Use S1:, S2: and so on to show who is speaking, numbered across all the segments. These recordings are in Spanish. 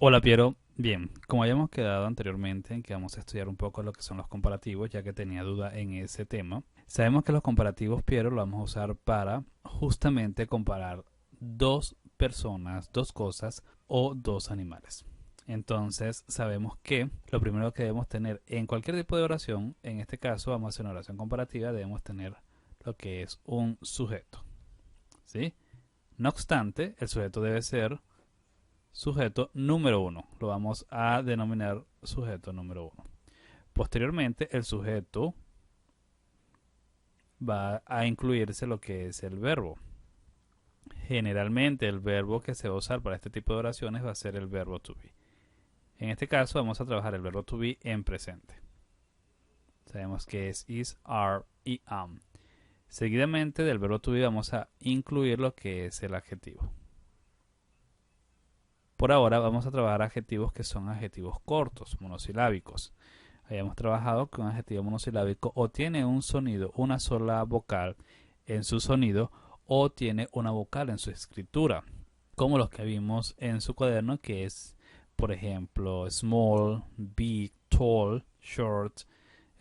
S1: Hola Piero, bien, como habíamos quedado anteriormente en que vamos a estudiar un poco lo que son los comparativos, ya que tenía duda en ese tema, sabemos que los comparativos, Piero, lo vamos a usar para justamente comparar dos personas, dos cosas o dos animales. Entonces sabemos que lo primero que debemos tener en cualquier tipo de oración, en este caso vamos a hacer una oración comparativa, debemos tener lo que es un sujeto, ¿sí? No obstante, el sujeto debe ser sujeto número uno. Lo vamos a denominar sujeto número uno. Posteriormente, el sujeto va a incluirse lo que es el verbo. Generalmente, el verbo que se va a usar para este tipo de oraciones va a ser el verbo to be. En este caso, vamos a trabajar el verbo to be en presente. Sabemos que es is, are y am. Seguidamente del verbo to be vamos a incluir lo que es el adjetivo. Por ahora vamos a trabajar adjetivos que son adjetivos cortos, monosilábicos. Hayamos trabajado que un adjetivo monosilábico o tiene un sonido, una sola vocal en su sonido, o tiene una vocal en su escritura, como los que vimos en su cuaderno, que es, por ejemplo, small, big, tall, short.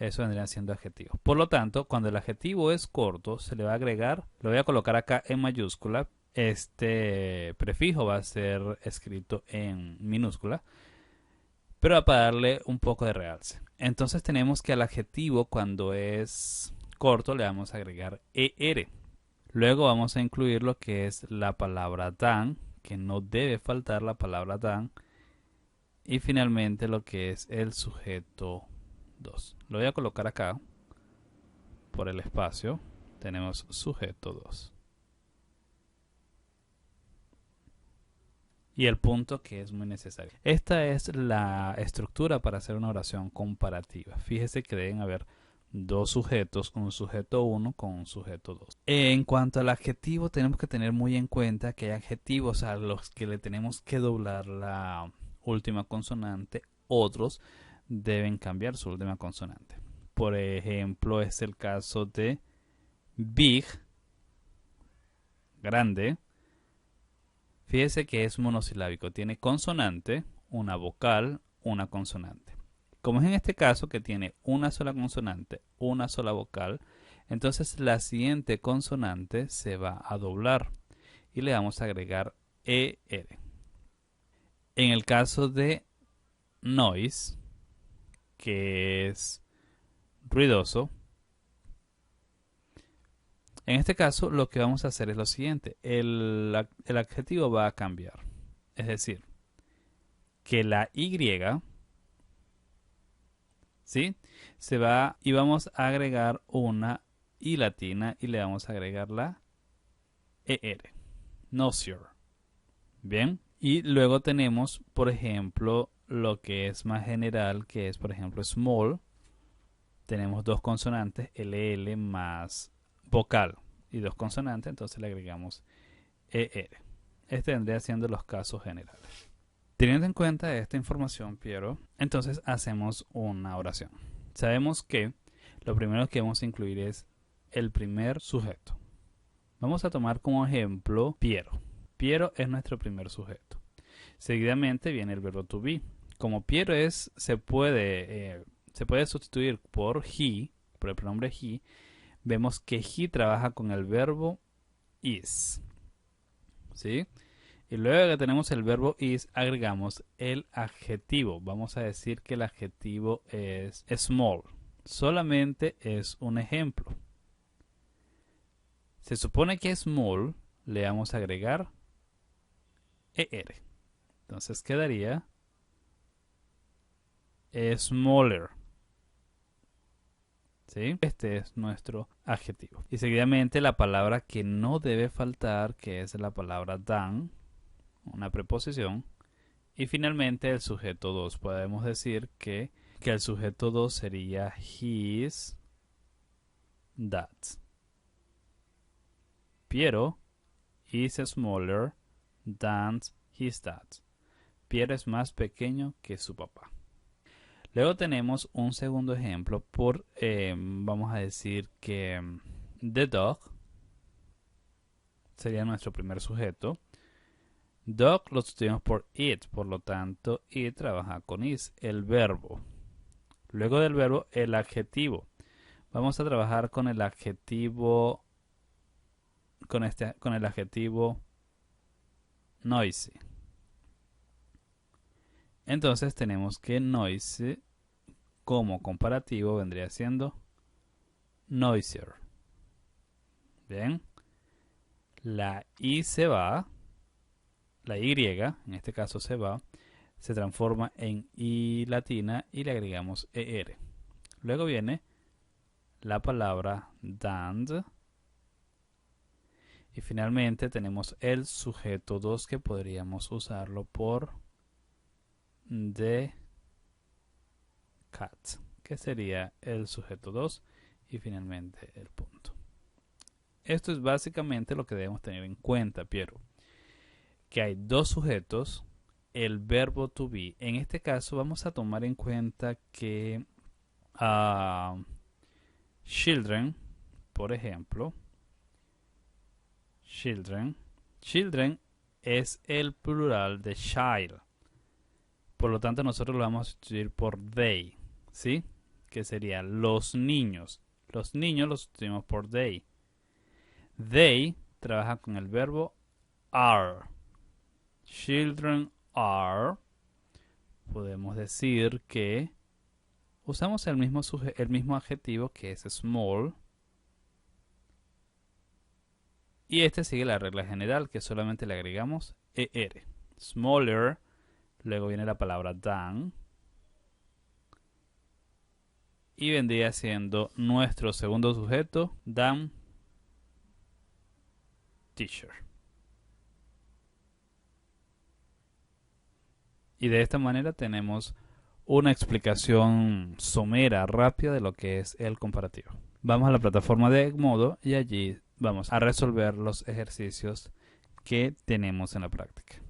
S1: Eso vendrían siendo adjetivos. Por lo tanto, cuando el adjetivo es corto, se le va a agregar, lo voy a colocar acá en mayúscula. Este prefijo va a ser escrito en minúscula, pero para darle un poco de realce. Entonces tenemos que al adjetivo, cuando es corto, le vamos a agregar er. Luego vamos a incluir lo que es la palabra than, que no debe faltar la palabra than. Y finalmente lo que es el sujeto 2. Lo voy a colocar acá por el espacio. Tenemos sujeto 2. Y el punto que es muy necesario. Esta es la estructura para hacer una oración comparativa. Fíjese que deben haber dos sujetos, un sujeto 1 con un sujeto 2. En cuanto al adjetivo, tenemos que tener muy en cuenta que hay adjetivos a los que le tenemos que doblar la última consonante, otros deben cambiar su última consonante. Por ejemplo, es el caso de big, grande. Fíjese que es monosilábico, tiene consonante, una vocal, una consonante. Como es en este caso que tiene una sola consonante, una sola vocal, entonces la siguiente consonante se va a doblar y le vamos a agregar ER. En el caso de noise, que es ruidoso, en este caso lo que vamos a hacer es lo siguiente, el adjetivo va a cambiar. Es decir, que la Y, ¿sí? Se va y vamos a agregar una I latina y le vamos a agregar la ER. Nosier. Bien. Y luego tenemos, por ejemplo, lo que es más general, que es, por ejemplo, small. Tenemos dos consonantes, LL más vocal y dos consonantes, entonces le agregamos ER. Este vendría siendo los casos generales. Teniendo en cuenta esta información, Piero, entonces hacemos una oración. Sabemos que lo primero que vamos a incluir es el primer sujeto. Vamos a tomar como ejemplo Piero. Piero es nuestro primer sujeto. Seguidamente viene el verbo to be. Como Piero se puede sustituir por he, por el pronombre he, vemos que he trabaja con el verbo is. ¿Sí? Y luego que tenemos el verbo is, agregamos el adjetivo. Vamos a decir que el adjetivo es small. Solamente es un ejemplo. Se supone que small le vamos a agregar er. Entonces quedaría smaller. ¿Sí? Este es nuestro adjetivo. Y seguidamente la palabra que no debe faltar, que es la palabra than, una preposición. Y finalmente el sujeto 2. Podemos decir que el sujeto 2 sería his, that. Piero is smaller than his dad. Piero es más pequeño que su papá. Luego tenemos un segundo ejemplo vamos a decir que the dog sería nuestro primer sujeto. Dog lo sustituimos por it, por lo tanto, it trabaja con is, el verbo. Luego del verbo, el adjetivo. Vamos a trabajar con el adjetivo, con el adjetivo noisy. Entonces tenemos que noisy como comparativo vendría siendo noisier. Bien. La I se va, la Y, en este caso se va, se transforma en I latina y le agregamos ER. Luego viene la palabra damned. Y finalmente tenemos el sujeto 2 que podríamos usarlo por the cat, que sería el sujeto 2 y finalmente el punto. Esto es básicamente lo que debemos tener en cuenta, Piero. Que hay dos sujetos, el verbo to be. En este caso vamos a tomar en cuenta que children, por ejemplo, children es el plural de child. Por lo tanto, nosotros lo vamos a sustituir por they, ¿sí? Que sería los niños. Los niños los sustituimos por they. They trabaja con el verbo are. Children are. Podemos decir que usamos el mismo adjetivo que es small. Y este sigue la regla general que solamente le agregamos ER. Smaller. Luego viene la palabra than. Y vendría siendo nuestro segundo sujeto, than teacher. Y de esta manera tenemos una explicación somera, rápida de lo que es el comparativo. Vamos a la plataforma de Edmodo y allí vamos a resolver los ejercicios que tenemos en la práctica.